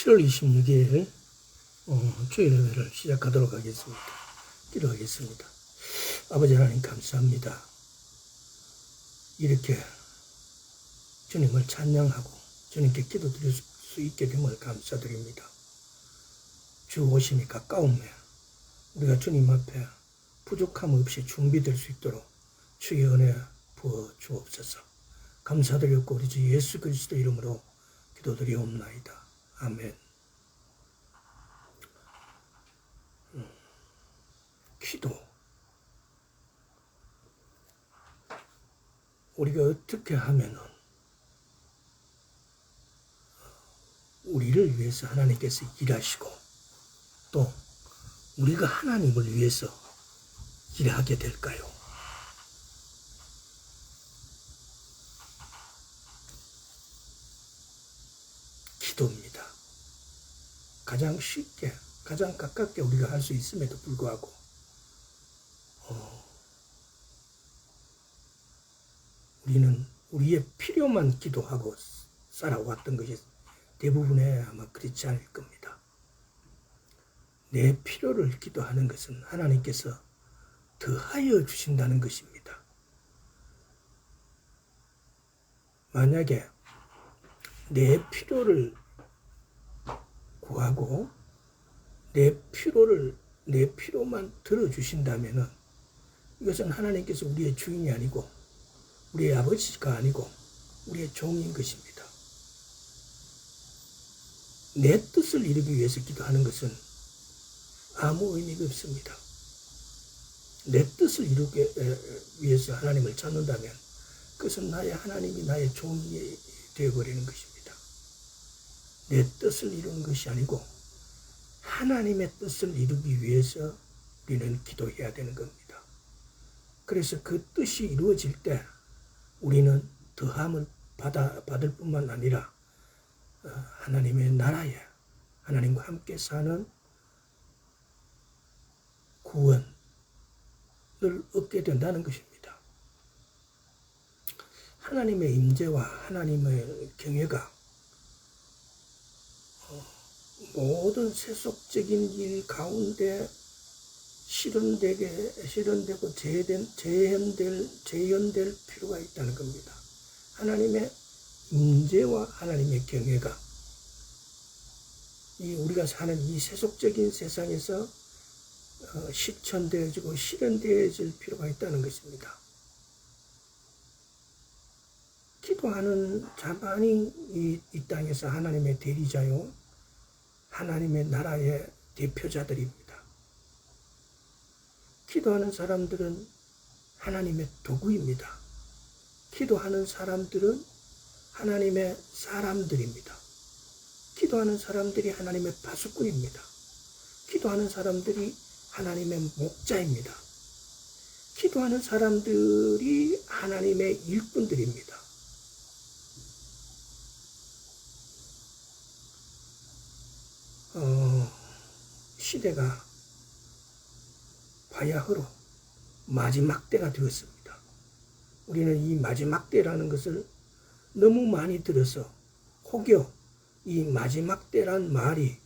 7월 26일 주일 예배를 시작하도록 하겠습니다. 기도하겠습니다. 아버지 하나님 감사합니다. 이렇게 주님을 찬양하고 주님께 기도드릴 수 있게 됨을 감사드립니다. 주 오심이 가까우며 우리가 주님 앞에 부족함 없이 준비될 수 있도록 주의 은혜 부어 주옵소서. 감사드렸고 우리 주 예수 그리스도 이름으로 기도드리옵나이다. 아멘. 기도. 우리가 어떻게 하면은 우리를 위해서 하나님께서 일하시고 또 우리가 하나님을 위해서 일하게 될까요? 기도입니다. 가장 쉽게, 가장 가깝게 우리가 할 수 있음에도 불구하고 우리는 우리의 필요만 기도하고 살아왔던 것이 대부분의 아마 그렇지 않을 겁니다. 내 필요를 기도하는 것은 하나님께서 더하여 주신다는 것입니다. 만약에 내 필요를 구하고 내 필요만 들어주신다면은 이것은 하나님께서 우리의 주인이 아니고 우리의 아버지가 아니고 우리의 종인 것입니다. 내 뜻을 이루기 위해서 기도하는 것은 아무 의미가 없습니다. 내 뜻을 이루기 위해서 하나님을 찾는다면 그것은 나의 하나님이 나의 종이 되어버리는 것입니다. 내 뜻을 이루는 것이 아니고 하나님의 뜻을 이루기 위해서 우리는 기도해야 되는 겁니다. 그래서 그 뜻이 이루어질 때 우리는 더함을 받을 뿐만 아니라 하나님의 나라에 하나님과 함께 사는 구원을 얻게 된다는 것입니다. 하나님의 임재와 하나님의 경외가 모든 세속적인 일 가운데 실현되고 재현될 필요가 있다는 겁니다. 하나님의 임재와 하나님의 경외가 우리가 사는 이 세속적인 세상에서 실천되어지고 실현되어질 필요가 있다는 것입니다. 기도하는 자만이 이 땅에서 하나님의 대리자요 하나님의 나라의 대표자들입니다. 기도하는 사람들은 하나님의 도구입니다. 기도하는 사람들은 하나님의 사람들입니다. 기도하는 사람들이 하나님의 파수꾼입니다. 기도하는 사람들이 하나님의 목자입니다. 기도하는 사람들이 하나님의 일꾼들입니다. 시대가 바야흐로 마지막 때가 되었습니다. 우리는 이 마지막 때라는 것을 너무 많이 들어서 혹여 이 마지막 때란 말이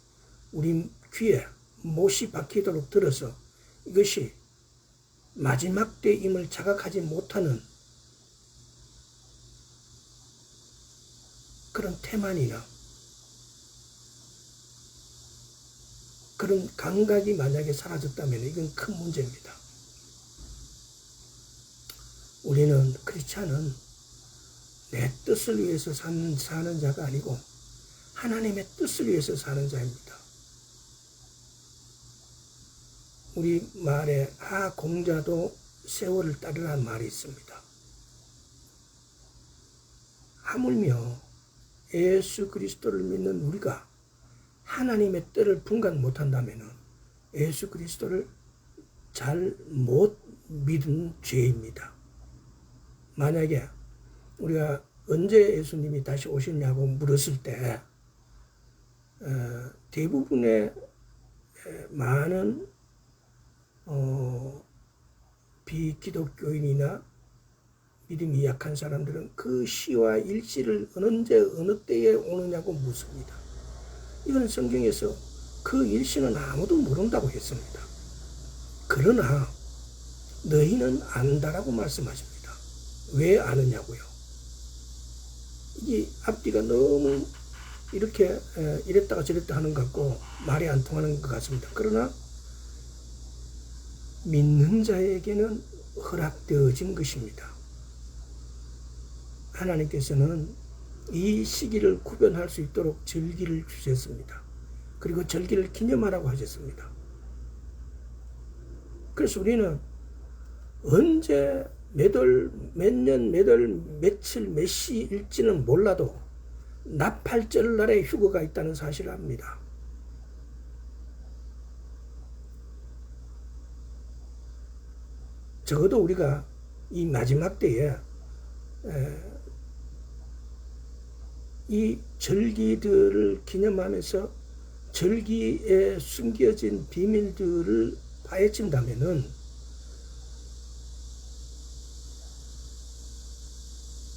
우리 귀에 못이 박히도록 들어서 이것이 마지막 때임을 자각하지 못하는 그런 태만이나 그런 감각이 만약에 사라졌다면 이건 큰 문제입니다. 우리는 그렇지 않은 내 뜻을 위해서 사는 자가 아니고 하나님의 뜻을 위해서 사는 자입니다. 우리 말에 공자도 세월을 따르라는 말이 있습니다. 하물며 예수 그리스도를 믿는 우리가 하나님의 뜻을 분간 못한다면 예수 그리스도를 잘 못 믿은 죄입니다. 만약에 우리가 언제 예수님이 다시 오시냐고 물었을 때 대부분의 많은 비기독교인이나 믿음이 약한 사람들은 그 시와 일시를 언제 어느 때에 오느냐고 묻습니다. 이건 성경에서 그 일시는 아무도 모른다고 했습니다. 그러나 너희는 안다라고 말씀하십니다. 왜 아느냐고요? 이 앞뒤가 너무 이렇게 이랬다가 저랬다 하는 것 같고 말이 안 통하는 것 같습니다. 그러나 믿는 자에게는 허락되어진 것입니다. 하나님께서는 이 시기를 구별할 수 있도록 절기를 주셨습니다. 그리고 절기를 기념하라고 하셨습니다. 그래서 우리는 언제 몇 월, 몇 년, 몇 월, 며칠, 몇 시일지는 몰라도 나팔절 날에 휴거가 있다는 사실을 압니다. 적어도 우리가 이 마지막 때에 이 절기들을 기념하면서 절기에 숨겨진 비밀들을 파헤친다면은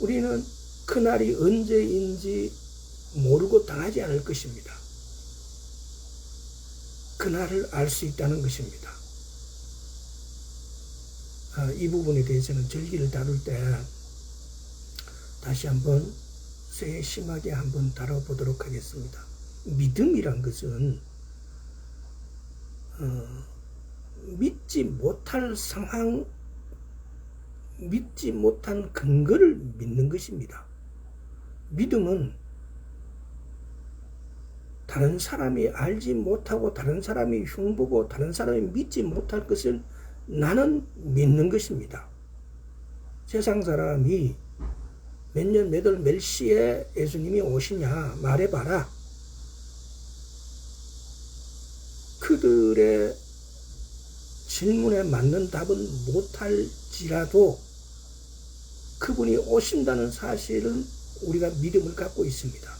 우리는 그날이 언제인지 모르고 당하지 않을 것입니다. 그날을 알 수 있다는 것입니다. 이 부분에 대해서는 절기를 다룰 때 다시 한번 세심하게 한번 다뤄보도록 하겠습니다. 믿음이란 것은 믿지 못할 상황, 믿지 못한 근거를 믿는 것입니다. 믿음은 다른 사람이 알지 못하고 다른 사람이 흉보고 다른 사람이 믿지 못할 것을 나는 믿는 것입니다. 세상 사람이 몇 년, 몇 월, 몇 시에 예수님이 오시냐 말해봐라. 그들의 질문에 맞는 답은 못할지라도 그분이 오신다는 사실은 우리가 믿음을 갖고 있습니다.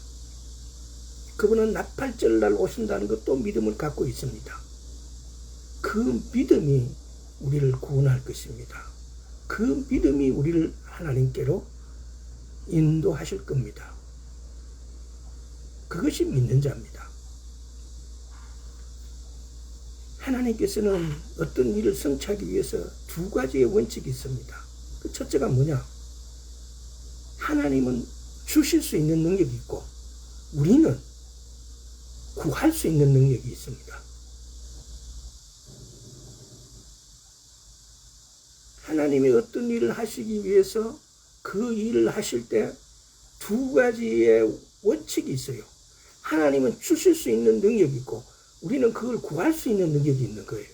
그분은 나팔절날 오신다는 것도 믿음을 갖고 있습니다. 그 믿음이 우리를 구원할 것입니다. 그 믿음이 우리를 하나님께로 인도하실 겁니다. 그것이 믿는 자입니다. 하나님께서는 어떤 일을 성취하기 위해서 두 가지의 원칙이 있습니다. 그 첫째가 뭐냐? 하나님은 주실 수 있는 능력이 있고 우리는 구할 수 있는 능력이 있습니다. 하나님이 어떤 일을 하시기 위해서 그 일을 하실 때 두 가지의 원칙이 있어요. 하나님은 주실 수 있는 능력이 있고 우리는 그걸 구할 수 있는 능력이 있는 거예요.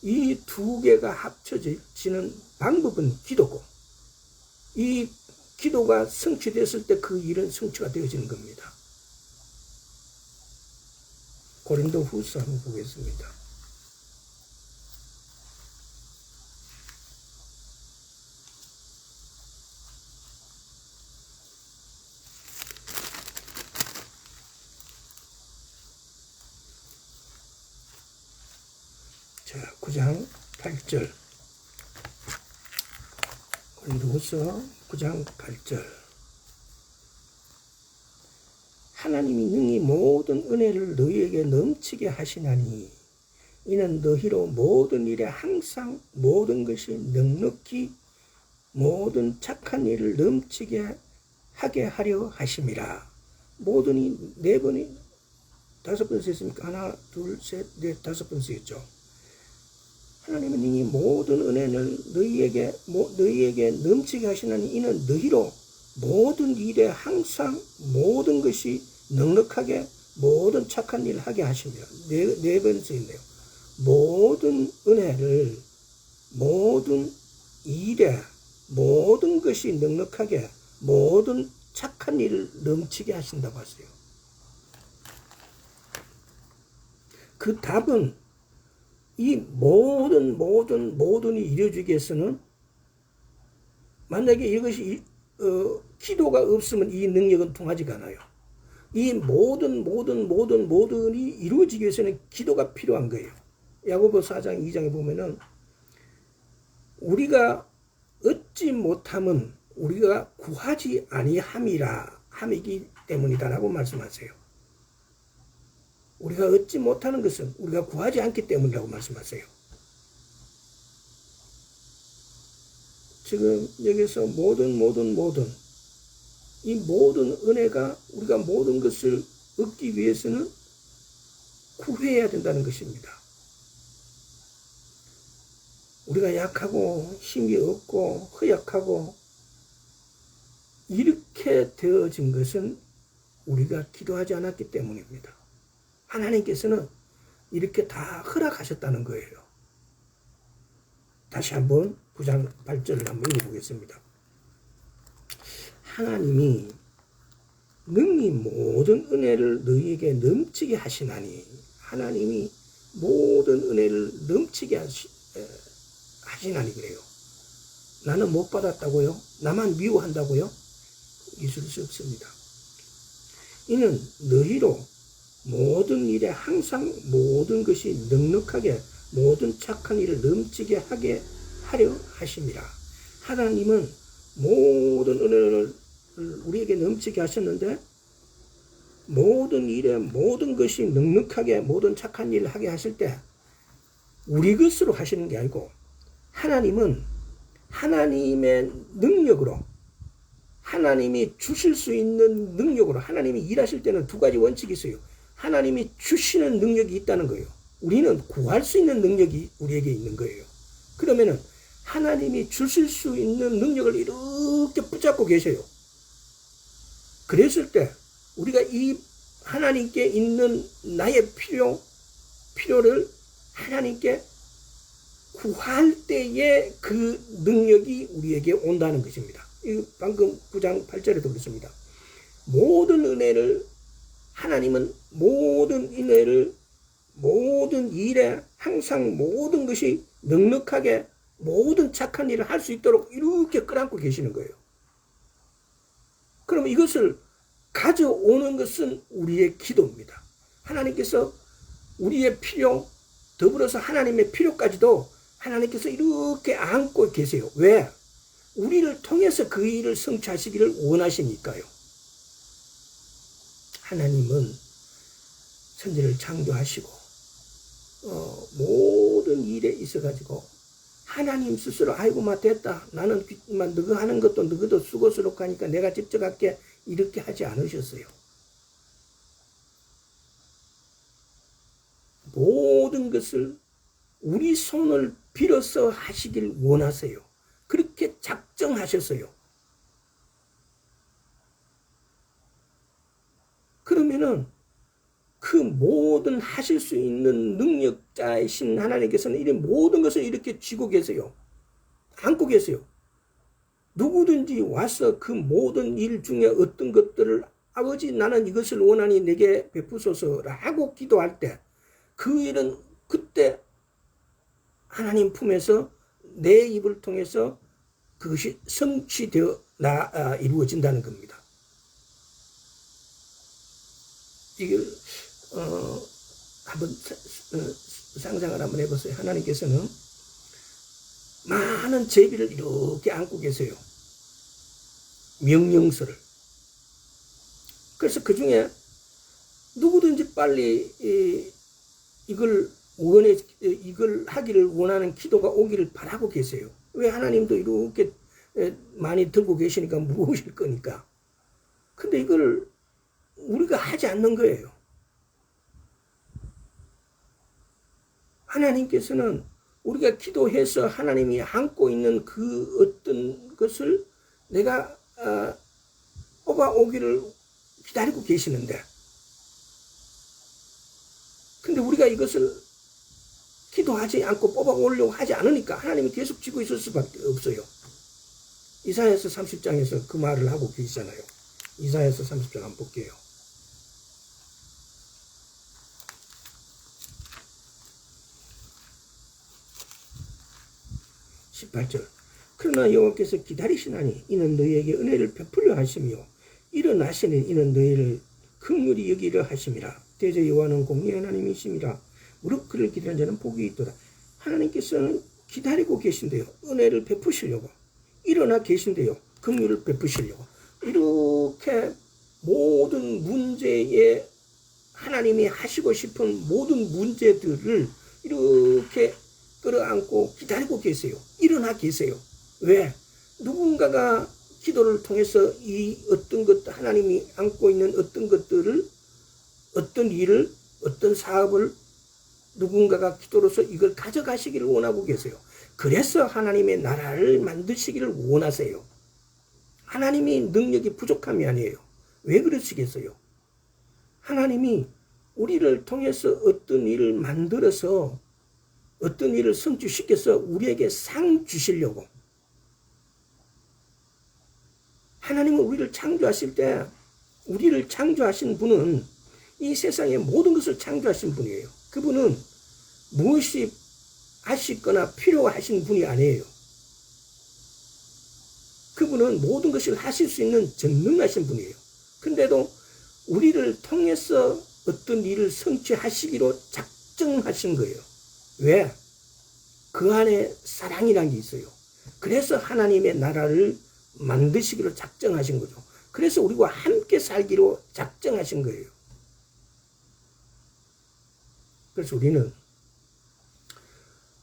이 두 개가 합쳐지는 방법은 기도고 이 기도가 성취됐을 때 그 일은 성취가 되어지는 겁니다. 고린도후서 한번 보겠습니다. 자, 9장 8절. 고린도후서 9장 8절. 하나님이 능히 모든 은혜를 너희에게 넘치게 하시나니 이는 너희로 모든 일에 항상 모든 것이 넉넉히 모든 착한 일을 넘치게 하게 하려 하심이라. 모든이 네 번이 다섯 번 쓰였습니까? 하나, 둘, 셋, 넷, 다섯 번 쓰였죠. 하나님은 능히 모든 은혜를 너희에게 넘치게 하시나니 이는 너희로 모든 일에 항상 모든 것이 넉넉하게 모든 착한 일을 하게 하시며 네 번 쓰였네요. 모든 은혜를 모든 일에 모든 것이 넉넉하게 모든 착한 일을 넘치게 하신다고 하세요. 그 답은 이 모든이 이루어지기 위해서는 만약에 이것이 기도가 없으면 이 능력은 통하지가 않아요. 이 모든이 이루어지기 위해서는 기도가 필요한 거예요. 야고보 4장 2장에 보면은 우리가 얻지 못함은 우리가 구하지 아니함이기 때문이다라고 말씀하세요. 우리가 얻지 못하는 것은 우리가 구하지 않기 때문이라고 말씀하세요. 지금 여기서 모든 이 모든 은혜가 우리가 모든 것을 얻기 위해서는 구해야 된다는 것입니다. 우리가 약하고 힘이 없고 허약하고 이렇게 되어진 것은 우리가 기도하지 않았기 때문입니다. 하나님께서는 이렇게 다 허락하셨다는 거예요. 다시 한번 9장 8절을 한번 읽어보겠습니다. 하나님이 능히 모든 은혜를 너희에게 넘치게 하시나니, 하나님이 모든 은혜를 넘치게 하시나니 그래요. 나는 못 받았다고요? 나만 미워한다고요? 있을 수 없습니다. 이는 너희로 모든 일에 항상 모든 것이 넉넉하게 모든 착한 일을 넘치게 하게 하려 하심이라. 하나님은 모든 은혜를 우리에게 넘치게 하셨는데 모든 일에 모든 것이 넉넉하게 모든 착한 일을 하게 하실 때 우리 것으로 하시는 게 아니고 하나님은 하나님의 능력으로 하나님이 주실 수 있는 능력으로 하나님이 일하실 때는 두 가지 원칙이 있어요. 하나님이 주시는 능력이 있다는 거예요. 우리는 구할 수 있는 능력이 우리에게 있는 거예요. 그러면은 하나님이 주실 수 있는 능력을 이렇게 붙잡고 계셔요. 그랬을 때 우리가 이 하나님께 있는 나의 필요를 하나님께 구할 때에 그 능력이 우리에게 온다는 것입니다. 방금 9장 8절에도 그렇습니다. 모든 은혜를 하나님은 모든 은혜를 모든 일에 항상 모든 것이 넉넉하게 모든 착한 일을 할 수 있도록 이렇게 끌어안고 계시는 거예요. 그럼 이것을 가져오는 것은 우리의 기도입니다. 하나님께서 우리의 필요 더불어서 하나님의 필요까지도 하나님께서 이렇게 안고 계세요. 왜? 우리를 통해서 그 일을 성취하시기를 원하시니까요. 하나님은 천지를 창조하시고 모든 일에 있어가지고 하나님 스스로 아이고 마 됐다 나는 너가 하는 것도 너희도 수고스럽고 하니까 내가 직접 할게 이렇게 하지 않으셨어요. 모든 것을 우리 손을 빌어서 하시길 원하세요. 그렇게 작정하셨어요. 그러면은 그 모든 하실 수 있는 능력자이신 하나님께서는 이 모든 것을 이렇게 쥐고 계세요. 안고 계세요. 누구든지 와서 그 모든 일 중에 어떤 것들을 아버지 나는 이것을 원하니 내게 베푸소서라고 기도할 때 그 일은 그때 하나님 품에서 내 입을 통해서 그것이 성취되어 이루어진다는 겁니다. 이걸 한번 상상을 한번 해보세요. 하나님께서는 많은 제비를 이렇게 안고 계세요. 명령서를. 그래서 그 중에 누구든지 빨리 이걸 하기를 원하는 기도가 오기를 바라고 계세요. 왜? 하나님도 이렇게 많이 들고 계시니까 무거우실 거니까. 근데 이걸 우리가 하지 않는 거예요. 하나님께서는 우리가 기도해서 하나님이 안고 있는 그 어떤 것을 내가 뽑아오기를 기다리고 계시는데 근데 우리가 이것을 기도하지 않고 뽑아오려고 하지 않으니까 하나님이 계속 쥐고 있을 수밖에 없어요. 이사야서 30장에서 그 말을 하고 계시잖아요. 이사야서 30장 한번 볼게요. 18절. 그러나 여호와께서 기다리시나니 이는 너희에게 은혜를 베풀려 하시며 일어나시니 이는 너희를 긍휼히 여기려 하심이라. 대저 여호와는 공의의 하나님이심이라. 무릇 그를 기다리는 자는 복이 있도다. 하나님께서는 기다리고 계신데요. 은혜를 베푸시려고. 일어나 계신데요. 긍휼을 베푸시려고. 이렇게 모든 문제에 하나님이 하시고 싶은 모든 문제들을 이렇게 끌어안고 기다리고 계세요. 일어나 계세요. 왜? 누군가가 기도를 통해서 이 어떤 것, 하나님이 안고 있는 어떤 것들을, 어떤 일을, 어떤 사업을 누군가가 기도로서 이걸 가져가시기를 원하고 계세요. 그래서 하나님의 나라를 만드시기를 원하세요. 하나님이 능력이 부족함이 아니에요. 왜 그러시겠어요? 하나님이 우리를 통해서 어떤 일을 만들어서 어떤 일을 성취시켜서 우리에게 상 주시려고. 하나님은 우리를 창조하실 때 우리를 창조하신 분은 이 세상의 모든 것을 창조하신 분이에요. 그분은 무엇이 하시거나 필요하신 분이 아니에요. 그분은 모든 것을 하실 수 있는 전능하신 분이에요. 근데도 우리를 통해서 어떤 일을 성취하시기로 작정하신 거예요. 왜? 그 안에 사랑이라는 게 있어요. 그래서 하나님의 나라를 만드시기로 작정하신 거죠. 그래서 우리와 함께 살기로 작정하신 거예요. 그래서 우리는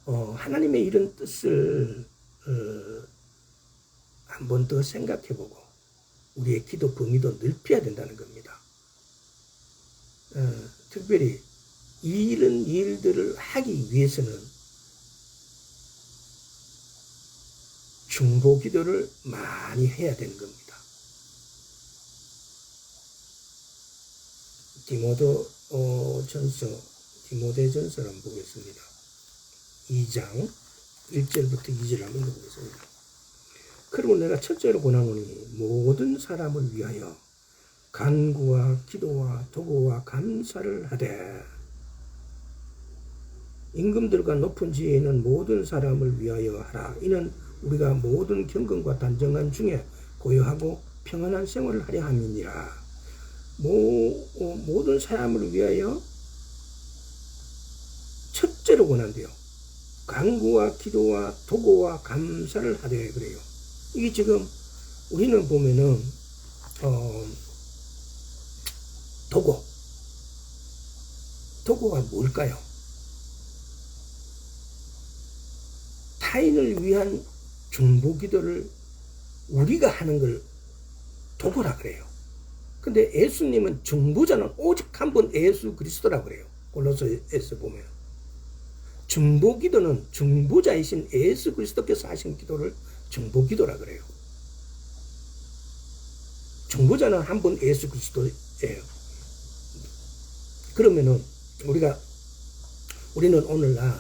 하나님의 이런 뜻을 한 번 더 생각해보고 우리의 기도 범위도 넓혀야 된다는 겁니다. 특별히 이런 일들을 하기 위해서는 중보 기도를 많이 해야 되는 겁니다. 디모데전서를 한번 보겠습니다. 2장 1절부터 2절 한번 보겠습니다. 그리고 내가 첫째로 권하노니 모든 사람을 위하여 간구와 기도와 도구와 감사를 하되 임금들과 높은 지혜 있는 모든 사람을 위하여 하라. 이는 우리가 모든 경건과 단정한 중에 고요하고 평안한 생활을 하려 함이니라. 모든 사람을 위하여 첫째로 권한대요. 간구와 기도와 도구와 감사를 하되 그래요. 이게 지금 우리는 보면은 도구가 뭘까요? 타인을 위한 중보 기도를 우리가 하는 걸 도구라 그래요. 근데 예수님은 중보자는 오직 한 분 예수 그리스도라 그래요. 골로새에서 보면 중보 기도는 중보자이신 예수 그리스도께서 하신 기도를 중보 기도라 그래요. 중보자는 한 분 예수 그리스도예요. 그러면은 우리는 오늘날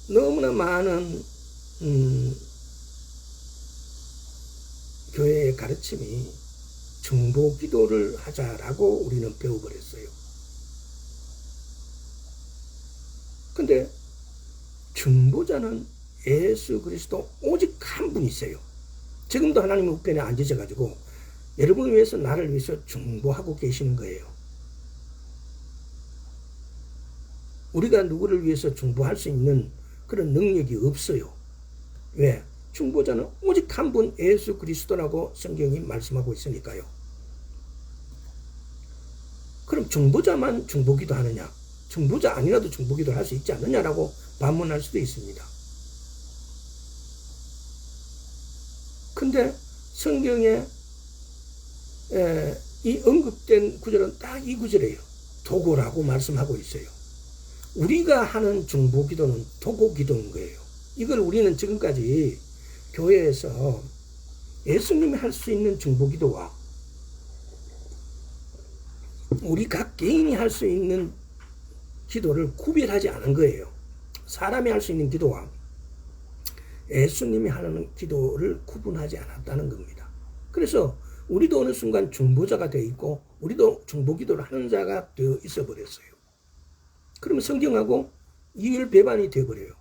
너무나 많은 교회의 가르침이 중보 기도를 하자라고 우리는 배워버렸어요. 근데 중보자는 예수 그리스도 오직 한 분이세요. 지금도 하나님 우편에 앉으셔가지고 여러분을 위해서 나를 위해서 중보하고 계시는 거예요. 우리가 누구를 위해서 중보할 수 있는 그런 능력이 없어요. 왜? 중보자는 오직 한 분 예수 그리스도라고 성경이 말씀하고 있으니까요. 그럼 중보자만 중보기도 하느냐? 중보자 아니라도 중보기도를 할 수 있지 않느냐라고 반문할 수도 있습니다. 근데 성경에 이 언급된 구절은 딱 이 구절이에요. 도구라고 말씀하고 있어요. 우리가 하는 중보기도는 도구기도인 거예요. 이걸 우리는 지금까지 교회에서 예수님이 할 수 있는 중보기도와 우리 각 개인이 할 수 있는 기도를 구별하지 않은 거예요. 사람이 할 수 있는 기도와 예수님이 하는 기도를 구분하지 않았다는 겁니다. 그래서 우리도 어느 순간 중보자가 되어 있고 우리도 중보기도를 하는 자가 되어 있어 버렸어요. 그러면 성경하고 이율배반이 되어버려요.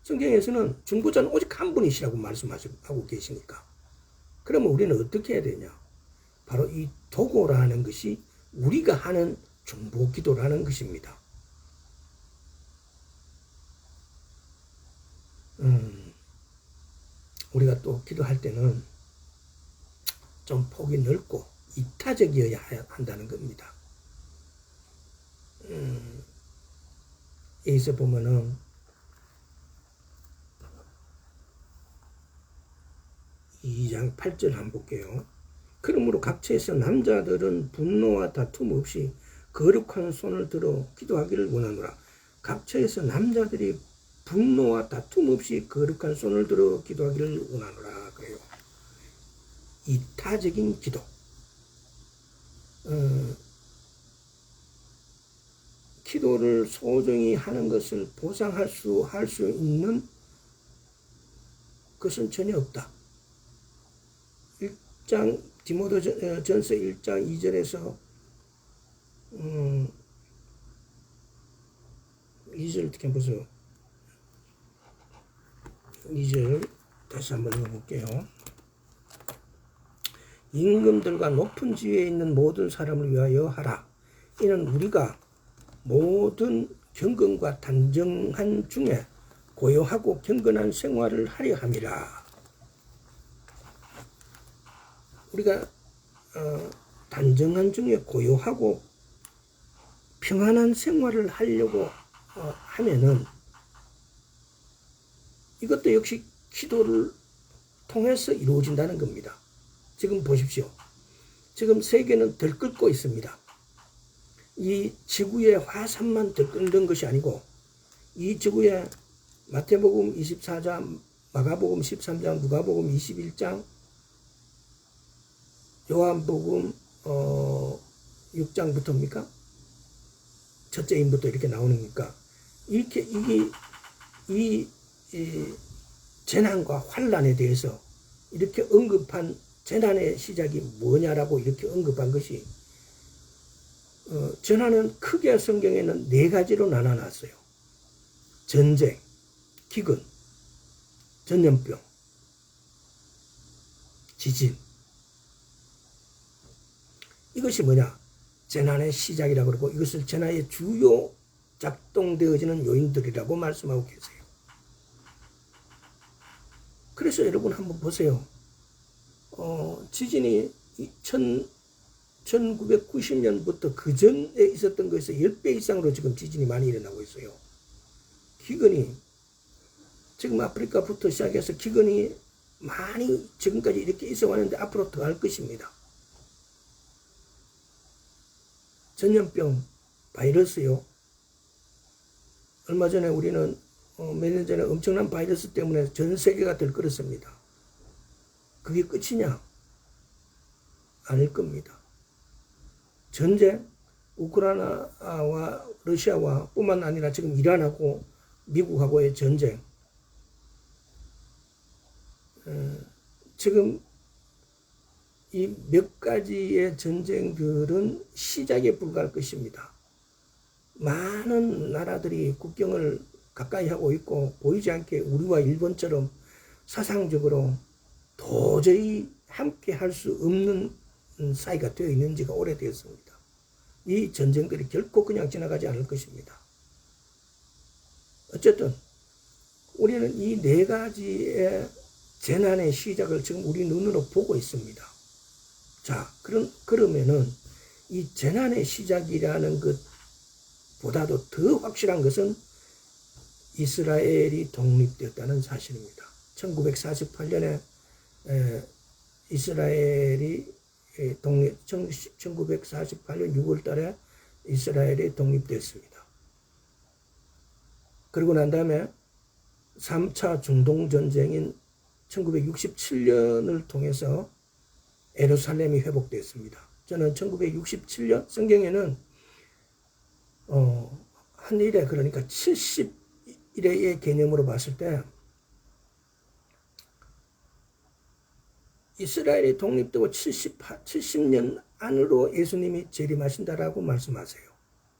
성경에서는 중보자는 오직 한 분이시라고 말씀하고 계시니까. 그러면 우리는 어떻게 해야 되냐? 바로 이 도구라는 것이 우리가 하는 중보기도라는 것입니다. 우리가 또 기도할 때는 좀 폭이 넓고 이타적이어야 한다는 겁니다. 있어 보면은 2장 8절 한번 볼게요. 그러므로 각처에서 남자들은 분노와 다툼 없이 거룩한 손을 들어 기도하기를 원하노라. 각처에서 남자들이 분노와 다툼 없이 거룩한 손을 들어 기도하기를 원하노라. 그래요. 이타적인 기도. 기도를 소중히 하는 것을 보상할 수 있는 것은 전혀 없다. 1장 디모데전서 1장 2절에서 2절 어떻게 보세요. 2절 다시 한번 읽어볼게요. 임금들과 높은 지위에 있는 모든 사람을 위하여 하라. 이는 우리가 모든 경건과 단정한 중에 고요하고 경건한 생활을 하려 함이라. 우리가 단정한 중에 고요하고 평안한 생활을 하려고 하면은 이것도 역시 기도를 통해서 이루어진다는 겁니다. 지금 보십시오. 지금 세계는 들끓고 있습니다. 이 지구의 화산만 들끓는 것이 아니고 이 지구에 마태복음 24장, 마가복음 13장, 누가복음 21장, 요한복음 6장부터입니까? 첫째 인부터 이렇게 나오니까 이렇게 이 재난과 환란에 대해서 이렇게 언급한 재난의 시작이 뭐냐라고 이렇게 언급한 것이 재난은 크게 성경에는 4가지로 나눠놨어요. 전쟁, 기근, 전염병, 지진. 이것이 뭐냐? 재난의 시작이라고 그러고 이것을 재난의 주요 작동되어지는 요인들이라고 말씀하고 계세요. 그래서 여러분 한번 보세요. 지진이 1990년부터 그 전에 있었던 것에서 10배 이상으로 지금 지진이 많이 일어나고 있어요. 기근이 지금 아프리카부터 시작해서 기근이 많이 지금까지 이렇게 있어 왔는데 앞으로 더 할 것입니다. 전염병, 바이러스요. 얼마 전에 우리는 몇 년 전에 엄청난 바이러스 때문에 전 세계가 들끓었습니다. 그게 끝이냐? 아닐 겁니다. 전쟁, 우크라이나와 러시아와 뿐만 아니라 지금 이란하고 미국하고의 전쟁. 지금 이 몇 가지의 전쟁들은 시작에 불과할 것입니다. 많은 나라들이 국경을 가까이 하고 있고 보이지 않게 우리와 일본처럼 사상적으로 도저히 함께 할 수 없는 사이가 되어 있는 지가 오래되었습니다. 이 전쟁들이 결코 그냥 지나가지 않을 것입니다. 어쨌든 우리는 이 4가지의 재난의 시작을 지금 우리 눈으로 보고 있습니다. 자, 그러면은 이 재난의 시작이라는 것보다도 더 확실한 것은 이스라엘이 독립되었다는 사실입니다. 1948년에 이스라엘이 1948년 6월 달에 이스라엘이 독립됐습니다. 그리고 난 다음에 3차 중동전쟁인 1967년을 통해서 예루살렘이 회복됐습니다. 저는 1967년 성경에는 한 일에 그러니까 70일의 개념으로 봤을 때 이스라엘이 독립되고 70년 안으로 예수님이 재림하신다라고 말씀하세요.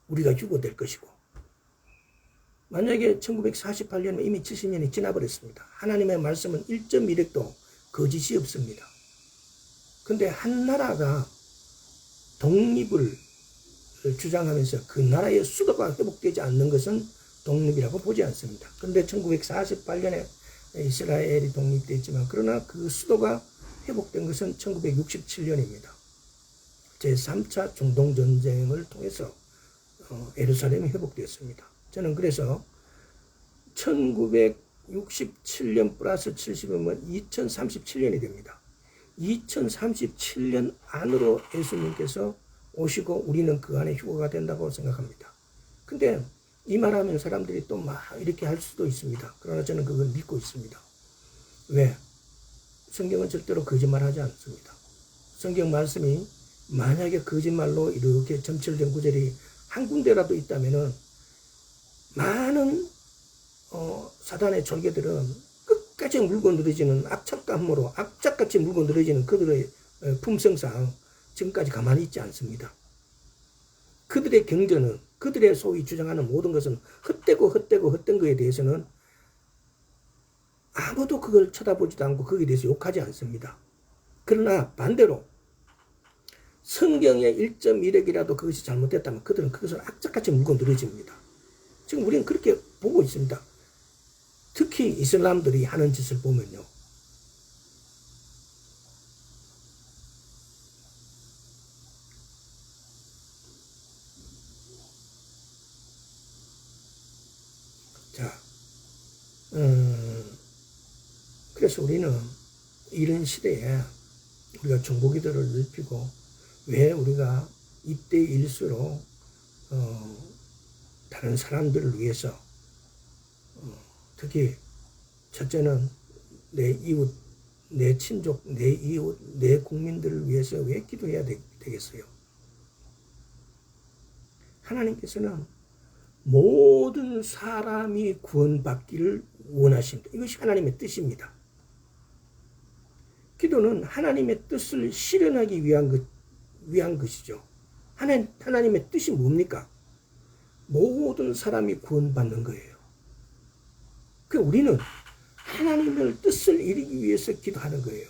우리가 유고될 것이고. 만약에 1948년이면 이미 70년이 지나버렸습니다. 하나님의 말씀은 1.1핵도 거짓이 없습니다. 근데 한 나라가 독립을 주장하면서 그 나라의 수도가 회복되지 않는 것은 독립이라고 보지 않습니다. 그런데 1948년에 이스라엘이 독립됐지만 그러나 그 수도가 회복된 것은 1967년입니다. 제3차 중동전쟁을 통해서 예루살렘이 회복되었습니다. 저는 그래서 1967년 플러스 70이면 2037년이 됩니다. 2037년 안으로 예수님께서 오시고 우리는 그 안에 휴거가 된다고 생각합니다. 근데 이 말하면 사람들이 또 막 이렇게 할 수도 있습니다. 그러나 저는 그걸 믿고 있습니다. 왜? 성경은 절대로 거짓말하지 않습니다. 성경 말씀이 만약에 거짓말로 이렇게 점철된 구절이 한 군데라도 있다면은 많은 사단의 졸개들은 끝까지 물고 늘어지는 악착감으로 악착같이 물고 늘어지는 그들의 품성상 지금까지 가만히 있지 않습니다. 그들의 경전은 그들의 소위 주장하는 모든 것은 헛된 거에 대해서는 아무도 그걸 쳐다보지도 않고 거기에 대해서 욕하지 않습니다. 그러나 반대로 성경의 1.1핵이라도 그것이 잘못됐다면 그들은 그것을 악착같이 물고 늘어집니다. 지금 우리는 그렇게 보고 있습니다. 특히 이슬람들이 하는 짓을 보면요. 자, 그래서 우리는 이런 시대에 우리가 중보기도를 넓히고 왜 우리가 이때일수록 다른 사람들을 위해서 특히 첫째는 내 이웃, 내 친족, 내 이웃, 내 국민들을 위해서 왜 기도해야 되겠어요? 하나님께서는 모든 사람이 구원받기를 원하십니다. 이것이 하나님의 뜻입니다. 기도는 하나님의 뜻을 실현하기 위한 것이죠. 하나님의 뜻이 뭡니까? 모든 사람이 구원받는 거예요. 우리는 하나님의 뜻을 이루기 위해서 기도하는 거예요.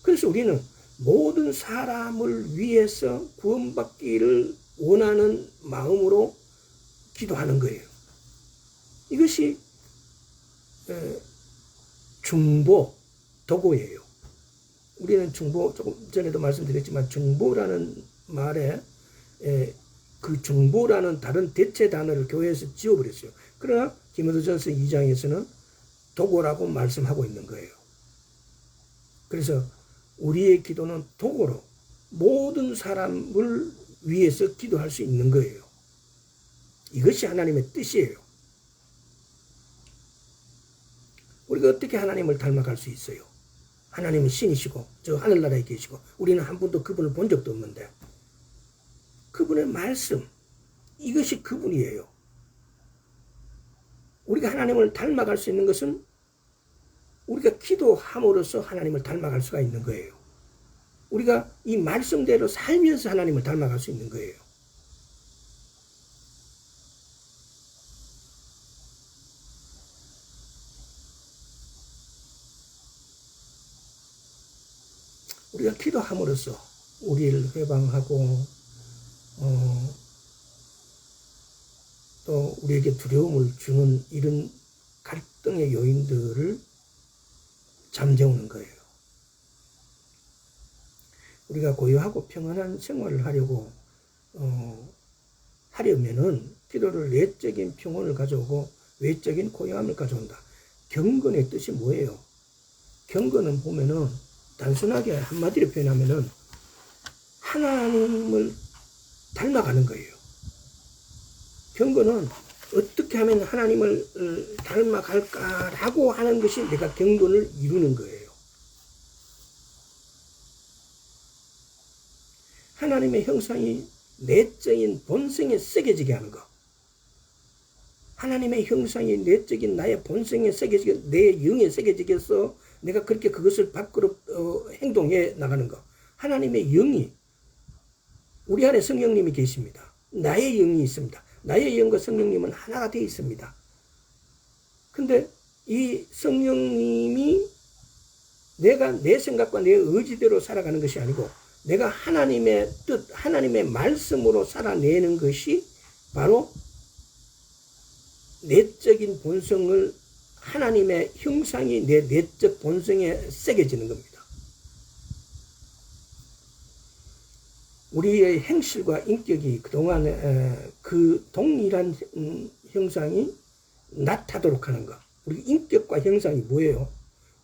그래서 우리는 모든 사람을 위해서 구원받기를 원하는 마음으로 기도하는 거예요. 이것이 중보, 도구예요. 우리는 중보, 조금 전에도 말씀드렸지만 중보라는 말에 그 중보라는 다른 대체 단어를 교회에서 지워버렸어요. 그러나 디모데전서 2장에서는 도구라고 말씀하고 있는 거예요. 그래서 우리의 기도는 도구로 모든 사람을 위해서 기도할 수 있는 거예요. 이것이 하나님의 뜻이에요. 우리가 어떻게 하나님을 닮아갈 수 있어요? 하나님은 신이시고 저 하늘나라에 계시고 우리는 한 번도 그분을 본 적도 없는데 그분의 말씀, 이것이 그분이에요. 우리가 하나님을 닮아갈 수 있는 것은 우리가 기도함으로써 하나님을 닮아갈 수가 있는 거예요. 우리가 이 말씀대로 살면서 하나님을 닮아갈 수 있는 거예요. 우리가 기도함으로써 우리를 회방하고 또 우리에게 두려움을 주는 이런 갈등의 요인들을 잠재우는 거예요. 우리가 고요하고 평안한 생활을 하려면은 기도를 내적인 평온을 가져오고 외적인 고요함을 가져온다. 경건의 뜻이 뭐예요? 경건은 보면은 단순하게 한마디로 표현하면은 하나님을 닮아가는 거예요. 경건은 어떻게 하면 하나님을 닮아갈까라고 하는 것이 내가 경건을 이루는 거예요. 하나님의 형상이 내적인 본성에 새겨지게 하는 거. 하나님의 형상이 내적인 나의 본성에 새겨지게, 내 영에 새겨지게 해서 내가 그렇게 그것을 밖으로 행동해 나가는 거. 하나님의 영이, 우리 안에 성령님이 계십니다. 나의 영이 있습니다. 나의 영과 성령님은 하나가 되어 있습니다. 근데 이 성령님이 내가 내 생각과 내 의지대로 살아가는 것이 아니고 내가 하나님의 뜻, 하나님의 말씀으로 살아내는 것이 바로 내적인 본성을, 하나님의 형상이 내 내적 본성에 새겨지는 겁니다. 우리의 행실과 인격이 그동안 그 동일한 형상이 나타도록 하는 것. 우리 인격과 형상이 뭐예요?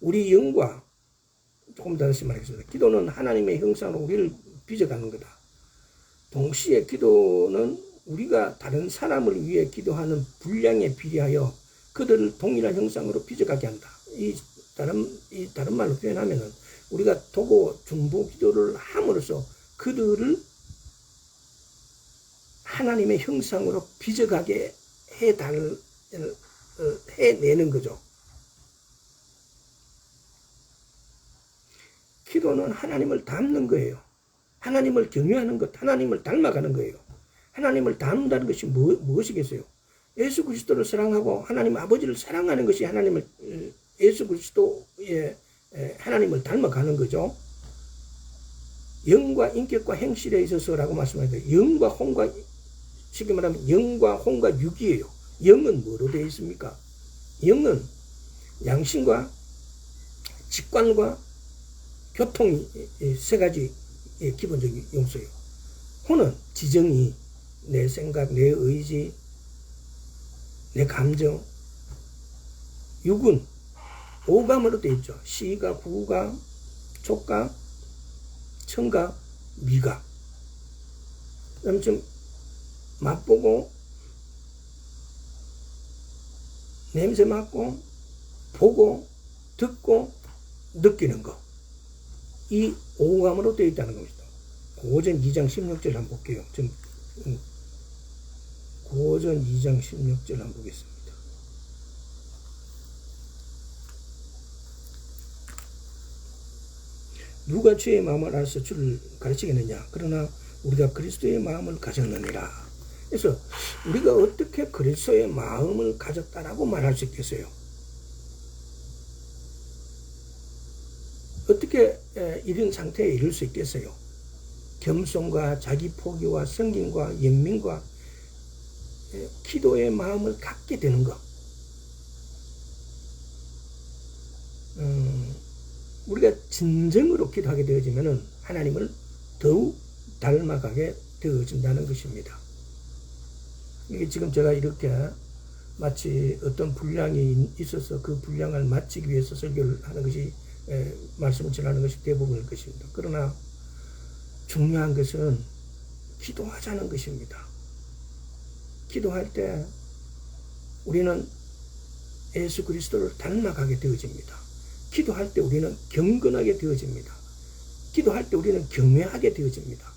우리 영과, 조금 더 다시 말하겠습니다. 기도는 하나님의 형상으로 우리를 빚어가는 거다. 동시에 기도는 우리가 다른 사람을 위해 기도하는 분량에 비례하여 그들을 동일한 형상으로 빚어가게 한다. 이 다른 말로 표현하면은 우리가 도고 중보 기도를 함으로써 그들을 하나님의 형상으로 빚어가게 해내는 거죠. 기도는 하나님을 닮는 거예요. 하나님을 경외하는 것, 하나님을 닮아가는 거예요. 하나님을 닮는다는 것이 무엇이겠어요? 예수 그리스도를 사랑하고 하나님 아버지를 사랑하는 것이 예수 그리스도의 하나님을 닮아가는 거죠. 영과 인격과 행실에 있어서라고 말씀하는데, 영과 혼과, 쉽게 말하면 영과 혼과 육이에요. 영은 뭐로 되어 있습니까? 영은 양심과 직관과 교통이 세 가지 기본적인 용소예요. 혼은 지정이, 내 생각, 내 의지, 내 감정. 육은 오감으로 되어 있죠. 시각, 구각, 촉각, 청각, 미각. 그다음에 좀 맛보고, 냄새 맡고, 보고, 듣고, 느끼는 거. 이 오감으로 되어 있다는 겁니다. 고전 2장 16절 한번 볼게요. 고전 2장 16절 한번 보겠습니다. 누가 주의 마음을 알아서 주를 가르치겠느냐? 그러나 우리가 그리스도의 마음을 가졌느니라. 그래서 우리가 어떻게 그리스도의 마음을 가졌다라고 말할 수 있겠어요? 어떻게 이런 상태에 이를 수 있겠어요? 겸손과 자기 포기와 성김과 연민과 기도의 마음을 갖게 되는 것. 우리가 진정으로 기도하게 되어지면 하나님을 더욱 닮아가게 되어진다는 것입니다. 이게 지금 제가 이렇게 마치 어떤 분량이 있어서 그 분량을 마치기 위해서 설교를 하는 것이, 말씀을 전하는 것이 대부분일 것입니다. 그러나 중요한 것은 기도하자는 것입니다. 기도할 때 우리는 예수 그리스도를 닮아가게 되어집니다. 기도할 때 우리는 경건하게 되어집니다. 기도할 때 우리는 경외하게 되어집니다.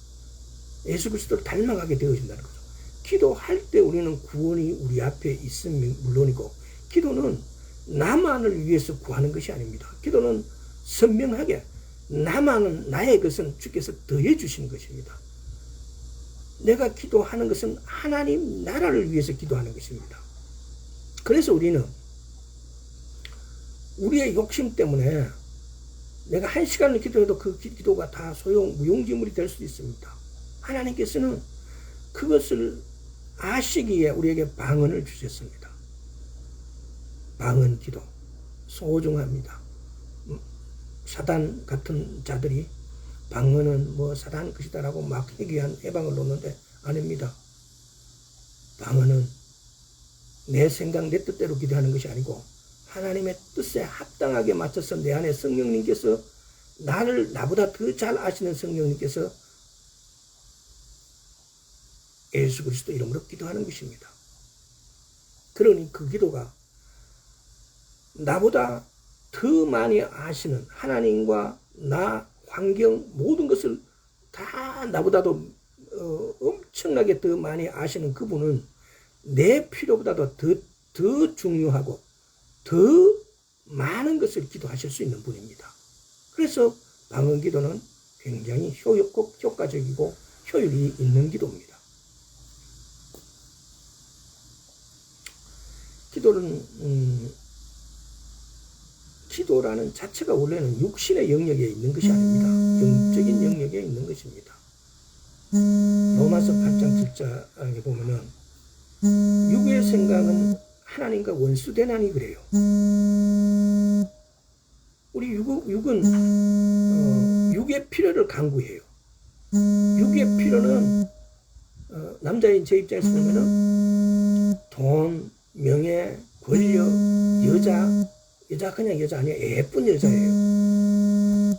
예수 그리스도를 닮아가게 되어진다는 거죠. 기도할 때 우리는 구원이 우리 앞에 있으면 물론이고, 기도는 나만을 위해서 구하는 것이 아닙니다. 기도는 선명하게 나의 것은 주께서 더해 주시는 것입니다. 내가 기도하는 것은 하나님 나라를 위해서 기도하는 것입니다. 그래서 우리는 우리의 욕심 때문에 내가 1시간을 기도해도 그 기도가 다 무용지물이 될 수도 있습니다. 하나님께서는 그것을 아시기에 우리에게 방언을 주셨습니다. 방언 기도 소중합니다. 사단 같은 자들이 방언은 뭐 사단 것이다라고 막 회귀한 해방을 놓는데 아닙니다. 방언은 내 생각 내 뜻대로 기도하는 것이 아니고 하나님의 뜻에 합당하게 맞춰서 내 안에 성령님께서 나보다 더 잘 아시는 성령님께서 예수 그리스도 이름으로 기도하는 것입니다. 그러니 그 기도가 나보다 더 많이 아시는 하나님과 나, 환경, 모든 것을 다 나보다도 엄청나게 더 많이 아시는 그분은 내 필요보다도 더 중요하고 더 많은 것을 기도하실 수 있는 분입니다. 그래서 방언 기도는 굉장히 효과적이고 효율이 있는 기도입니다. 기도라는 자체가 원래는 육신의 영역에 있는 것이 아닙니다. 영적인 영역에 있는 것입니다. 로마서 8장 7절에 보면은 육의 생각은 하나님과 원수되나니 그래요. 우리 육은 육의 필요를 강구해요. 육의 필요는 남자인 제 입장에서 보면은 돈, 명예, 권력, 여자 그냥 여자 아니야. 예쁜 여자예요.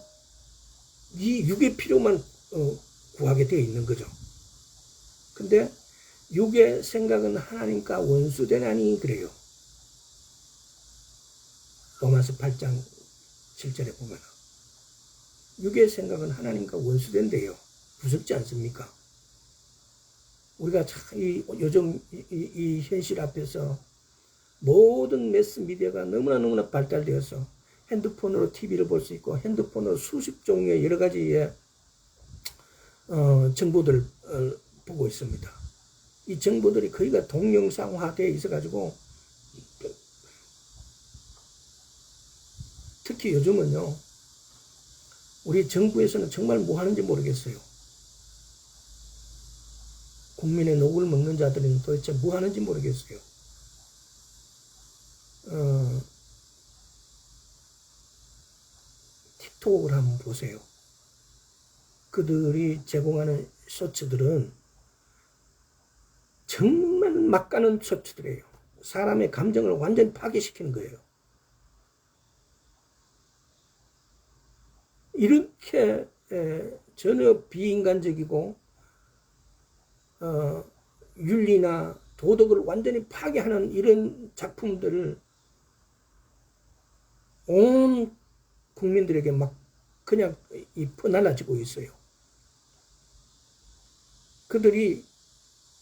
이 육의 필요만 구하게 되어 있는 거죠. 근데 육의 생각은 하나님과 원수되나니 그래요. 로마서 8장 7절에 보면 육의 생각은 하나님과 원수된대요. 무섭지 않습니까? 우리가 참 요즘 이 현실 앞에서 모든 매스미디어가 너무나 발달되어서 핸드폰으로 TV를 볼 수 있고 핸드폰으로 수십 종류의 여러 가지의 정보들을 보고 있습니다. 이 정보들이 거의가 동영상화되어 있어가지고 특히 요즘은요 우리 정부에서는 정말 뭐 하는지 모르겠어요. 국민의 녹을 먹는 자들은 도대체 뭐 하는지 모르겠어요. 틱톡을 한번 보세요. 그들이 제공하는 쇼츠들은 정말 막가는 쇼츠들이에요. 사람의 감정을 완전히 파괴시키는 거예요. 이렇게 전혀 비인간적이고 윤리나 도덕을 완전히 파괴하는 이런 작품들을 온 국민들에게 막 그냥 퍼날라지고 있어요. 그들이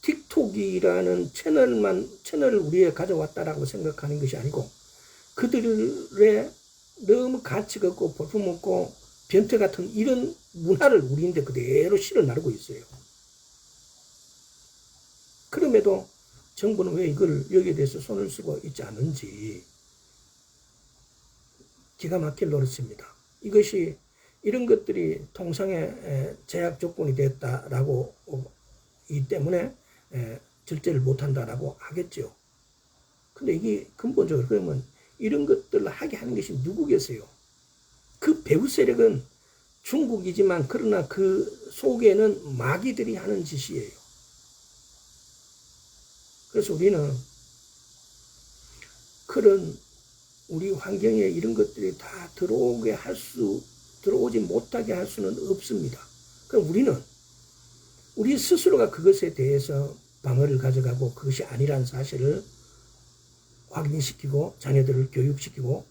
틱톡이라는 채널을 우리에 가져왔다라고 생각하는 것이 아니고 그들의 너무 가치가 없고 볼품없고 변태 같은 이런 문화를 우리인데 그대로 실어 나르고 있어요. 그럼에도 정부는 왜 이걸 여기에 대해서 손을 쓰고 있지 않은지 기가 막힐 노릇입니다. 이것이 이런 것들이 통상의 제약 조건이 됐다라고 이 때문에 절제를 못한다라고 하겠죠. 근데 이게 근본적으로 그러면 이런 것들을 하게 하는 것이 누구겠어요? 그 배후 세력은 중국이지만 그러나 그 속에는 마귀들이 하는 짓이에요. 그래서 우리는 그런 우리 환경에 이런 것들이 다 들어오지 못하게 할 수는 없습니다. 그럼 우리는 우리 스스로가 그것에 대해서 방어를 가져가고 그것이 아니라는 사실을 확인시키고 자녀들을 교육시키고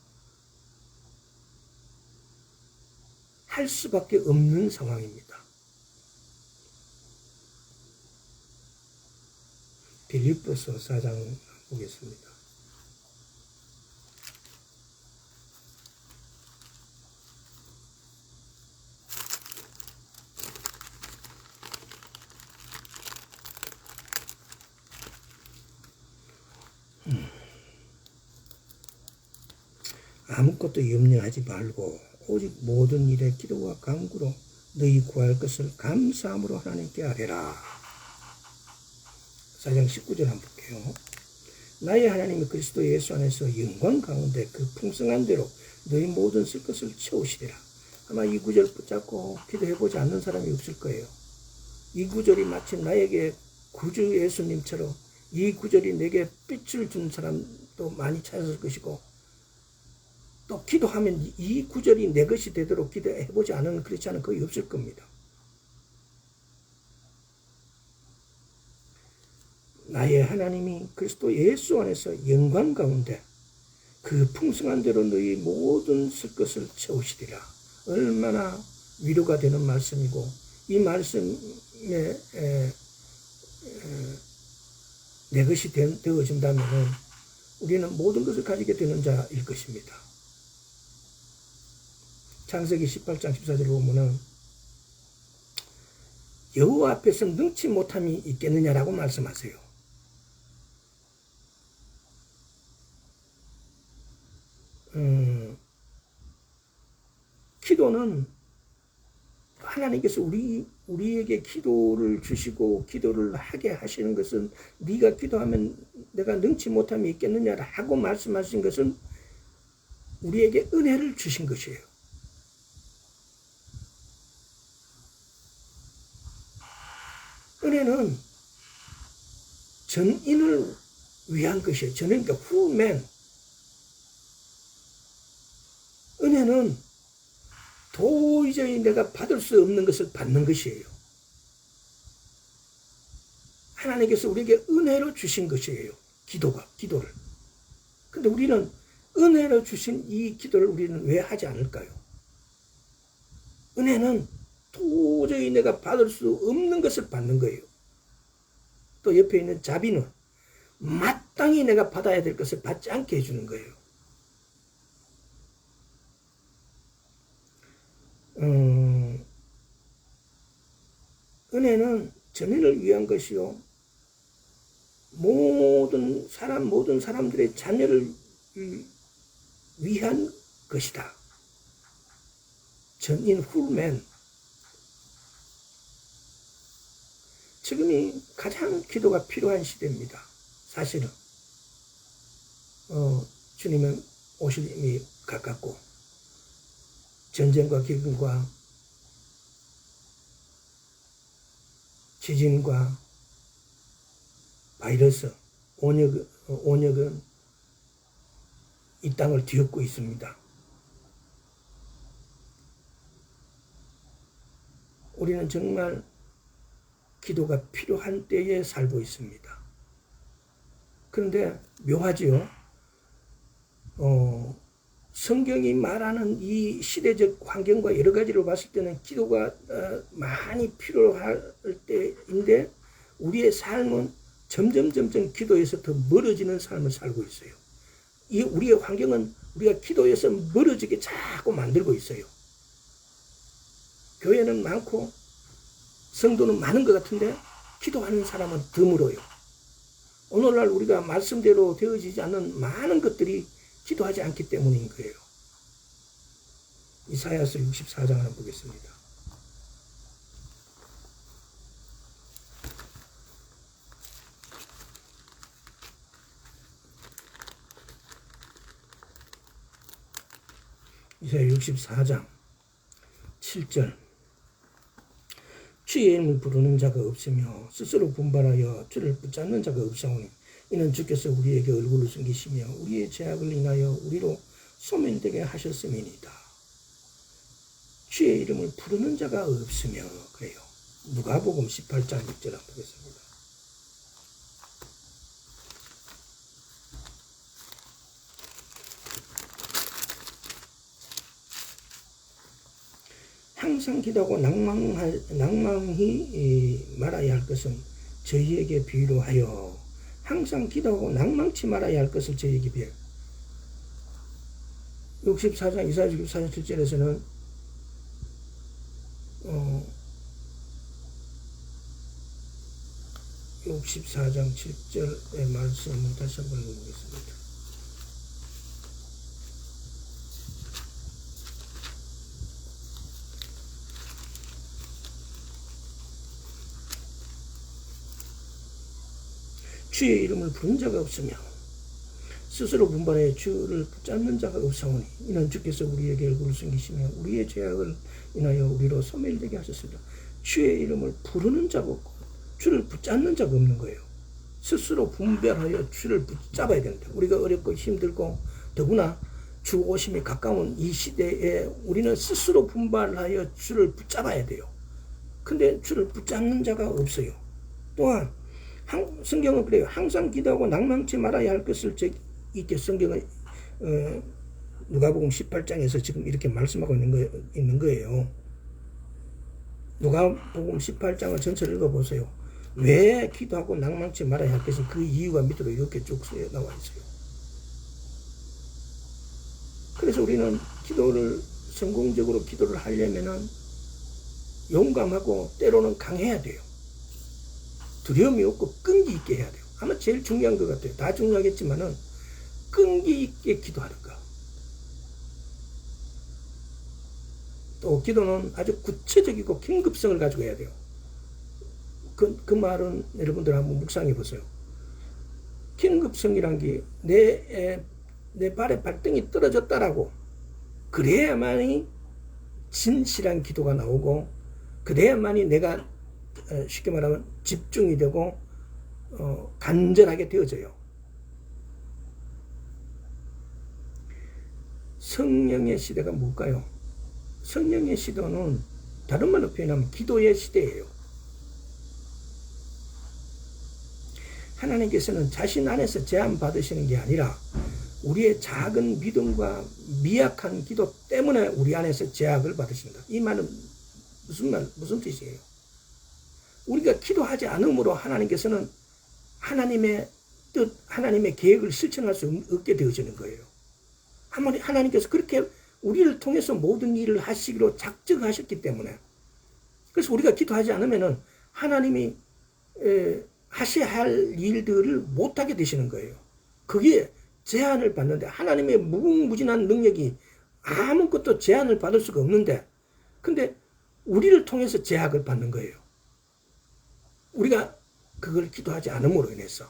할 수밖에 없는 상황입니다. 빌립보서 4장 보겠습니다. 아무것도 염려하지 말고 오직 모든 일에 기도와 간구로 너희 구할 것을 감사함으로 하나님께 아뢰라. 4장 19절 한번 볼게요. 나의 하나님이 그리스도 예수 안에서 영광 가운데 그 풍성한 대로 너희 모든 쓸 것을 채우시리라. 아마 이 구절 붙잡고 기도해보지 않는 사람이 없을 거예요. 이 구절이 마치 나에게 구주 예수님처럼 이 구절이 내게 빛을 준 사람도 많이 찾았을 것이고 또 기도하면 이 구절이 내 것이 되도록 기도해보지 않은 크리스찬은 거의 없을 겁니다. 나의 하나님이 그리스도 예수 안에서 영광 가운데 그 풍성한 대로 너희 모든 쓸 것을 채우시리라. 얼마나 위로가 되는 말씀이고 이 말씀에 내 것이 되어진다면 우리는 모든 것을 가지게 되는 자일 것입니다. 창세기 18장 14절을 보면은 여호와 앞에서 능치 못함이 있겠느냐라고 말씀하세요. 기도는 하나님께서 우리에게 기도를 주시고 기도를 하게 하시는 것은 네가 기도하면 내가 능치 못함이 있겠느냐라고 말씀하신 것은 우리에게 은혜를 주신 것이에요. 은혜는 전인을 위한 것이에요. 저는 그러니까 후맨. 은혜는 도저히 내가 받을 수 없는 것을 받는 것이에요. 하나님께서 우리에게 은혜로 주신 것이에요. 기도를. 근데 우리는 은혜로 주신 이 기도를 우리는 왜 하지 않을까요? 은혜는 도저히 내가 받을 수 없는 것을 받는 거예요. 또 옆에 있는 자비는 마땅히 내가 받아야 될 것을 받지 않게 해주는 거예요. 은혜는 전인을 위한 것이요. 모든 사람들의 자녀를 위한 것이다. 전인 훌맨. 지금이 가장 기도가 필요한 시대입니다. 사실은. 주님은 오실 힘이 가깝고, 전쟁과 기근과 지진과 바이러스, 온역은 이 땅을 뒤엎고 있습니다. 우리는 정말 기도가 필요한 때에 살고 있습니다. 그런데 묘하지요. 성경이 말하는 이 시대적 환경과 여러 가지로 봤을 때는 기도가 많이 필요할 때인데 우리의 삶은 점점 기도에서 더 멀어지는 삶을 살고 있어요. 이 우리의 환경은 우리가 기도에서 멀어지게 자꾸 만들고 있어요. 교회는 많고 성도는 많은 것 같은데 기도하는 사람은 드물어요. 오늘날 우리가 말씀대로 되어지지 않는 많은 것들이 기도하지 않기 때문인 거예요. 이사야서 64장 한번 보겠습니다. 이사야 64장 7절. 주의 이름을 부르는 자가 없으며 스스로 분발하여 주를 붙잡는 자가 없사오니 이는 주께서 우리에게 얼굴을 숨기시며 우리의 죄악을 인하여 우리로 소멸되게 하셨음이니이다. 주의 이름을 부르는 자가 없으며 그래요. 누가복음 18장 6절 한번 보겠습니다. 항상 기도하고 낭망히 말아야 할 것은 저희에게 비유로 하여 항상 기도하고 낭망치 말아야 할 것을 저희에게 비유. 64장 이사야 64장 7절에서는 64장 7절의 말씀을 다시 한번 읽어보겠습니다. 주의 이름을 부른 자가 없으며 스스로 분발해 주를 붙잡는 자가 없사오니 이는 주께서 우리에게 얼굴을 숨기시며 우리의 죄악을 인하여 우리로 소멸되게 하셨습니다. 주의 이름을 부르는 자가 없고 주를 붙잡는 자가 없는 거예요. 스스로 분별하여 주를 붙잡아야 된다. 우리가 어렵고 힘들고 더구나 주 오심이 가까운 이 시대에 우리는 스스로 분발하여 주를 붙잡아야 돼요. 근데 주를 붙잡는 자가 없어요. 또한 성경은 그래요. 항상 기도하고 낭망치 말아야 할 것을 이렇게 성경은 누가복음 18장에서 지금 이렇게 말씀하고 있는 거예요. 누가복음 18장을 전체를 읽어보세요. 왜 기도하고 낭망치 말아야 할 것이 그 이유가 밑으로 이렇게 쭉 나와 있어요. 그래서 우리는 성공적으로 기도를 하려면은 용감하고 때로는 강해야 돼요. 두려움이 없고 끈기 있게 해야 돼요. 아마 제일 중요한 것 같아요. 다 중요하겠지만은 끈기 있게 기도하는 거. 또 기도는 아주 구체적이고 긴급성을 가지고 해야 돼요. 그 말은 여러분들 한번 묵상해 보세요. 긴급성이란 게 내 발에 발등이 떨어졌다라고 그래야만이 진실한 기도가 나오고 그래야만이 내가 쉽게 말하면 집중이 되고 간절하게 되어져요. 성령의 시대가 뭘까요? 성령의 시대는 다른 말로 표현하면 기도의 시대예요. 하나님께서는 자신 안에서 제한받으시는 게 아니라 우리의 작은 믿음과 미약한 기도 때문에 우리 안에서 제약을 받으신다. 이 말은 무슨 뜻이에요? 우리가 기도하지 않으므로 하나님께서는 하나님의 뜻, 하나님의 계획을 실천할 수 없게 되어지는 거예요. 하나님께서 그렇게 우리를 통해서 모든 일을 하시기로 작정하셨기 때문에. 그래서 우리가 기도하지 않으면은 하나님이 하셔야 할 일들을 못하게 되시는 거예요. 그게 제한을 받는데, 하나님의 무궁무진한 능력이 아무것도 제한을 받을 수가 없는데, 근데 우리를 통해서 제약을 받는 거예요. 우리가 그걸 기도하지 않음으로 인해서.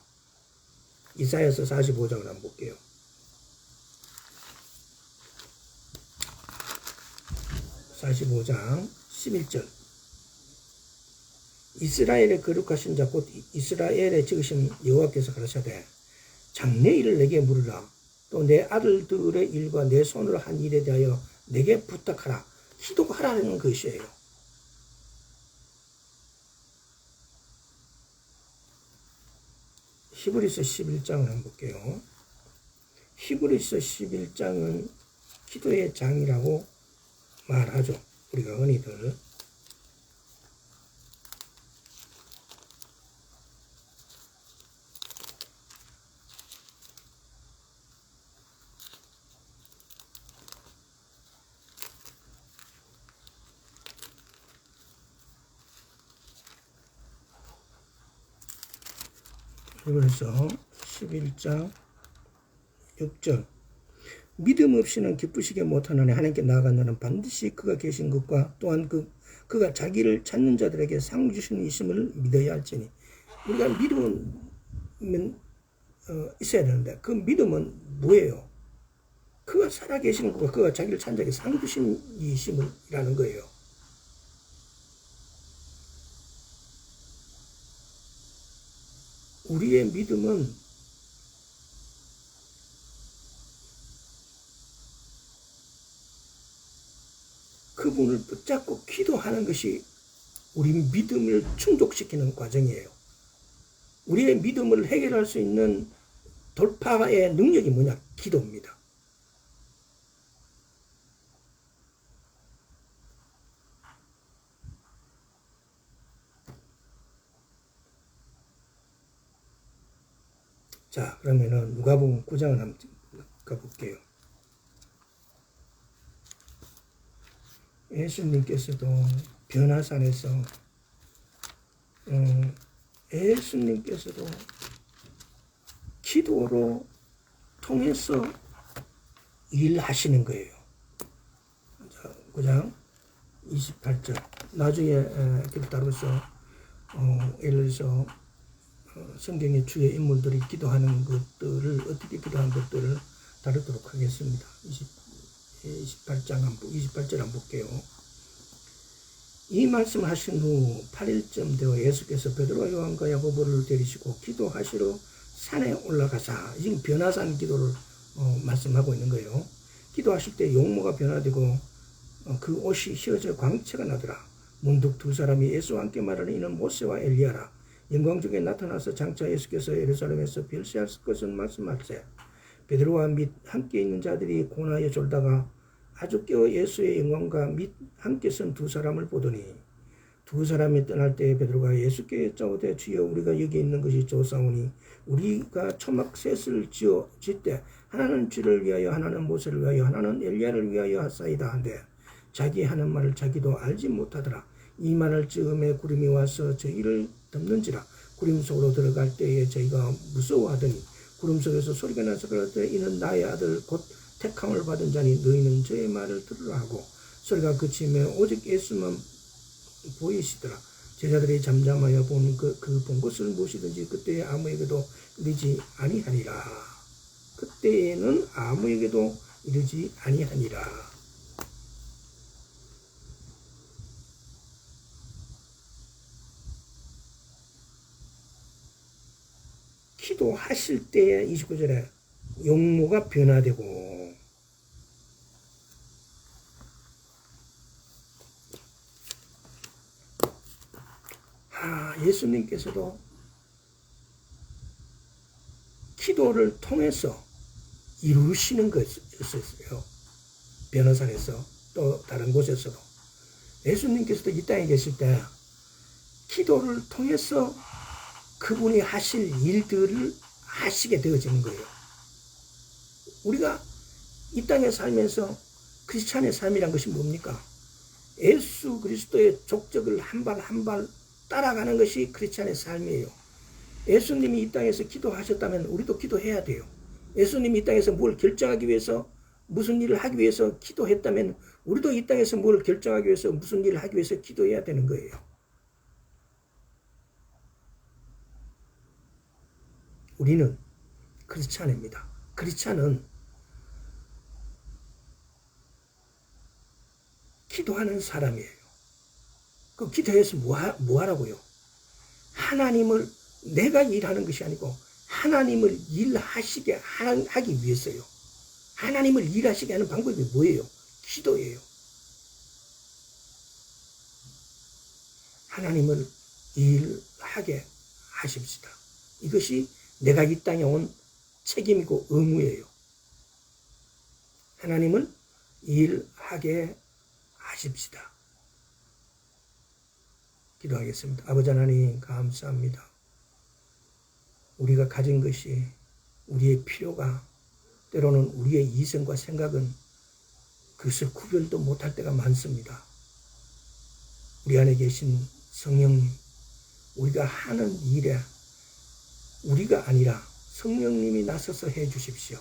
이사야서 45장을 한번 볼게요. (45장) 11절. 이스라엘의 거룩하신 자 곧 이스라엘의 지으신 여호와께서 가라사대 장래일을 내게 물으라. 또 내 아들들의 일과 내 손으로 한 일에 대하여 내게 부탁하라. 기도하라는 것이에요. 히브리서 11장을 한번 볼게요. 히브리서 11장은 기도의 장이라고 말하죠. 우리가 흔히들. 그래서 11장 6절. 믿음 없이는 기쁘시게 못하느니 하나님께 나아가는 반드시 그가 계신 것과 또한 그가 자기를 찾는 자들에게 상 주시는 이심을 믿어야 할지니. 우리가 믿음은 있어야 되는데 그 믿음은 뭐예요? 그가 살아계시는 것과 그가 자기를 찾는 자에게 상 주시는 이심이라는 거예요. 우리의 믿음은 그분을 붙잡고 기도하는 것이 우리 믿음을 충족시키는 과정이에요. 우리의 믿음을 해결할 수 있는 돌파의 능력이 뭐냐? 기도입니다. 자, 그러면은 누가복음 9장을 한번 가볼게요. 예수님께서도 변화산에서 예수님께서도 기도로 통해서 일하시는 거예요. 자, 9장 28절. 나중에 따로서 예를 들어서 성경의 주요 인물들이 기도하는 것들을 어떻게 기도하는 것들을 다루도록 하겠습니다. 28절 한번 볼게요. 이 말씀하신 후 8일쯤 되어 예수께서 베드로와 요한과 야고보를 데리시고 기도하시러 산에 올라가사, 지금 변화산 기도를 말씀하고 있는 거예요. 기도하실 때 용모가 변화되고 그 옷이 휘어져 광채가 나더라. 문득 두 사람이 예수와 함께 말하는 이는 모세와 엘리야라. 영광 중에 나타나서 장차 예수께서 예루살렘에서 별세할 것은 말씀하세. 베드로와 및 함께 있는 자들이 고나에 졸다가 아주 깨어 예수의 영광과 및 함께 선 두 사람을 보더니 두 사람이 떠날 때 베드로가 예수께 여짜오되 주여 우리가 여기 있는 것이 좋사오니 우리가 초막 셋을 짓되 하나는 주를 위하여 하나는 모세를 위하여 하나는 엘리야를 위하여 하사이다 한데 자기 하는 말을 자기도 알지 못하더라. 이 말을 즈음에 구름이 와서 저희를 덮는지라. 구름 속으로 들어갈 때에 저희가 무서워하더니 구름 속에서 소리가 나서 그럴 이는 나의 아들 곧 택함을 받은 자니 너희는 저의 말을 들으라 하고 소리가 그치며 오직 예수만 보이시더라. 제자들이 잠잠하여 본 것을 무엇이든지 그때에 아무에게도 이르지 아니하니라. 그때에는 아무에게도 이르지 아니하니라. 기도하실 때에 29절에 용모가 변화되고 예수님께서도 기도를 통해서 이루시는 것이었어요. 변호사에서 또 다른 곳에서도. 예수님께서도 이 땅에 계실 때 기도를 통해서 그분이 하실 일들을 하시게 되어지는 거예요. 우리가 이 땅에 살면서 크리스찬의 삶이란 것이 뭡니까? 예수 그리스도의 족적을 한 발 한 발 따라가는 것이 크리스찬의 삶이에요. 예수님이 이 땅에서 기도하셨다면 우리도 기도해야 돼요. 예수님이 이 땅에서 뭘 결정하기 위해서 무슨 일을 하기 위해서 기도했다면 우리도 이 땅에서 뭘 결정하기 위해서 무슨 일을 하기 위해서 기도해야 되는 거예요. 우리는 크리스찬입니다. 크리스찬은 기도하는 사람이에요. 그 기도해서 뭐 하라고요? 하나님을 내가 일하는 것이 아니고 하나님을 일하시게 하기 위해서요. 하나님을 일하시게 하는 방법이 뭐예요? 기도예요. 하나님을 일하게 하십시다. 이것이 내가 이 땅에 온 책임이고 의무예요. 하나님을 일하게 하십시다. 기도하겠습니다. 아버지 하나님 감사합니다. 우리가 가진 것이 우리의 필요가 때로는 우리의 이성과 생각은 그것을 구별도 못할 때가 많습니다. 우리 안에 계신 성령님, 우리가 하는 일에 우리가 아니라 성령님이 나서서 해 주십시오.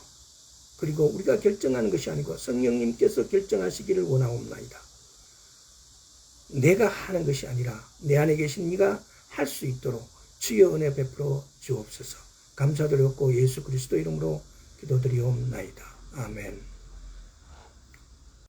그리고 우리가 결정하는 것이 아니고 성령님께서 결정하시기를 원하옵나이다. 내가 하는 것이 아니라 내 안에 계신 이가 할 수 있도록 주의 은혜 베풀어 주옵소서. 감사드렸고 예수 그리스도 이름으로 기도드리옵나이다. 아멘.